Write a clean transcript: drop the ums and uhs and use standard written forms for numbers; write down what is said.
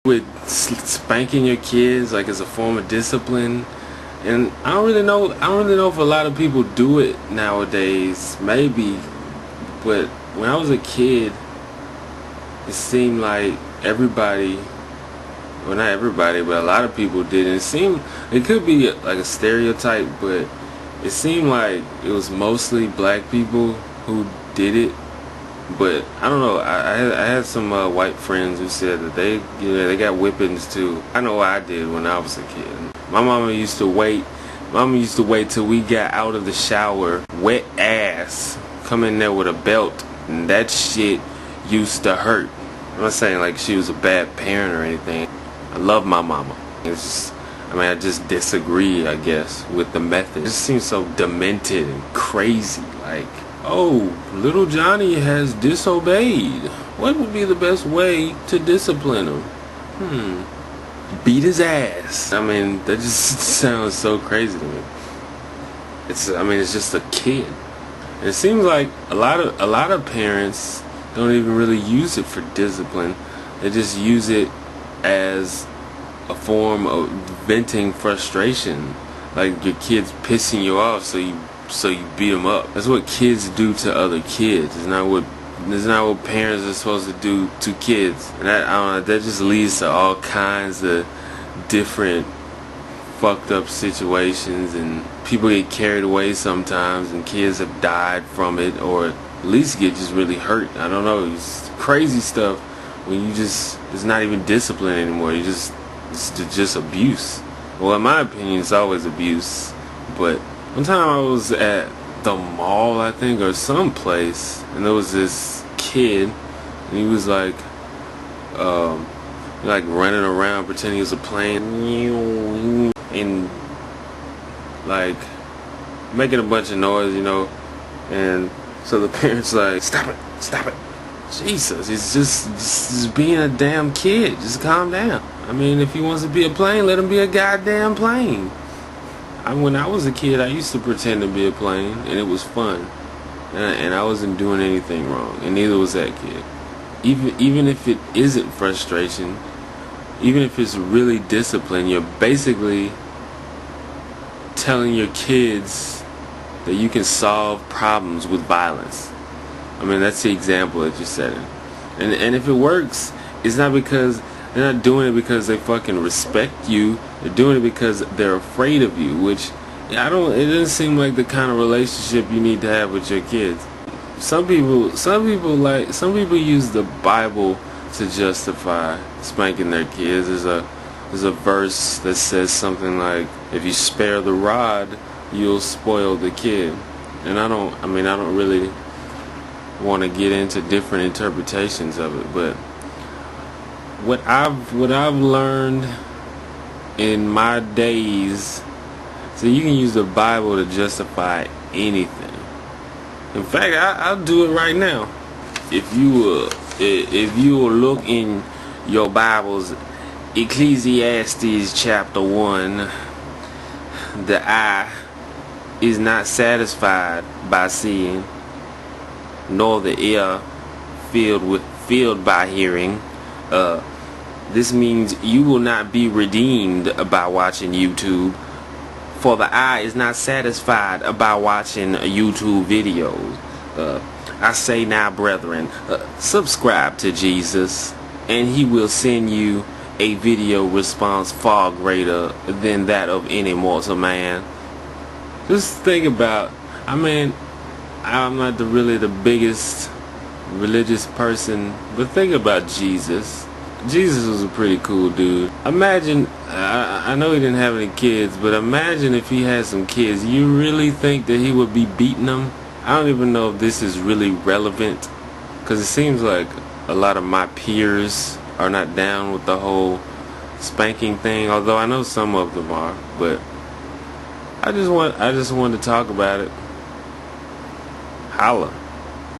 with spanking your kids like as a form of discipline. And I don't really know if a lot of people do it nowadays. Maybe, but when I was a kid, it seemed like everybody, well, not everybody, but a lot of people did. And it could be like a stereotype, but it seemed like it was mostly black people who did it. But I don't know. I had some white friends who said that they got whippings too. I know I did when I was a kid. My mama used to wait. Till we got out of the shower, wet ass, come in there with a belt, and that shit used to hurt. I'm not saying like she was a bad parent or anything. I love my mama. It's just, I just disagree, I guess, with the method. It just seems so demented and crazy. Like, oh, little Johnny has disobeyed. What would be the best way to discipline him? Beat his ass. That just sounds so crazy to me. It's just a kid. And it seems like a lot of parents don't even really use it for discipline. They just use it as a form of venting frustration. Like your kid's pissing you off, so you beat them up. That's what kids do to other kids. It's not what parents are supposed to do to kids. And that just leads to all kinds of different fucked up situations, and people get carried away sometimes, and kids have died from it, or at least get just really hurt. I don't know. It's crazy stuff when it's not even discipline anymore. It's just abuse. Well, in my opinion, it's always abuse. But one time I was at the mall, I think, or someplace, and there was this kid, and he was like running around pretending he was a plane, and like making a bunch of noise, and so the parents like, stop it, Jesus, he's just being a damn kid, just calm down. If he wants to be a plane, let him be a goddamn plane. When I was a kid, I used to pretend to be a plane, and it was fun, and I wasn't doing anything wrong, and neither was that kid. Even if it isn't frustration, even if it's really discipline, you're basically telling your kids that you can solve problems with violence. That's the example that you're setting. And if it works, it's not because they're not doing it because they fucking respect you. They're doing it because they're afraid of you, which it doesn't seem like the kind of relationship you need to have with your kids. Some people use the Bible to justify spanking their kids. There's a verse that says something like, if you spare the rod, you'll spoil the kid. And I don't really want to get into different interpretations of it, but what I've learned in my days, so you can use the Bible to justify anything. In fact, I'll do it right now. If you will look in your Bibles, Ecclesiastes chapter 1, the eye is not satisfied by seeing, nor the ear filled by hearing. This means you will not be redeemed by watching YouTube, for the eye is not satisfied by watching YouTube videos. I say now, brethren, subscribe to Jesus, and he will send you a video response far greater than that of any mortal man. Just think about, I'm not really the biggest religious person, but think about Jesus. Jesus was a pretty cool dude. Imagine, I know he didn't have any kids, but imagine if he had some kids. You really think that he would be beating them? I don't even know if this is really relevant, because it seems like a lot of my peers are not down with the whole spanking thing, although I know some of them are. But I just want to talk about it. Holla.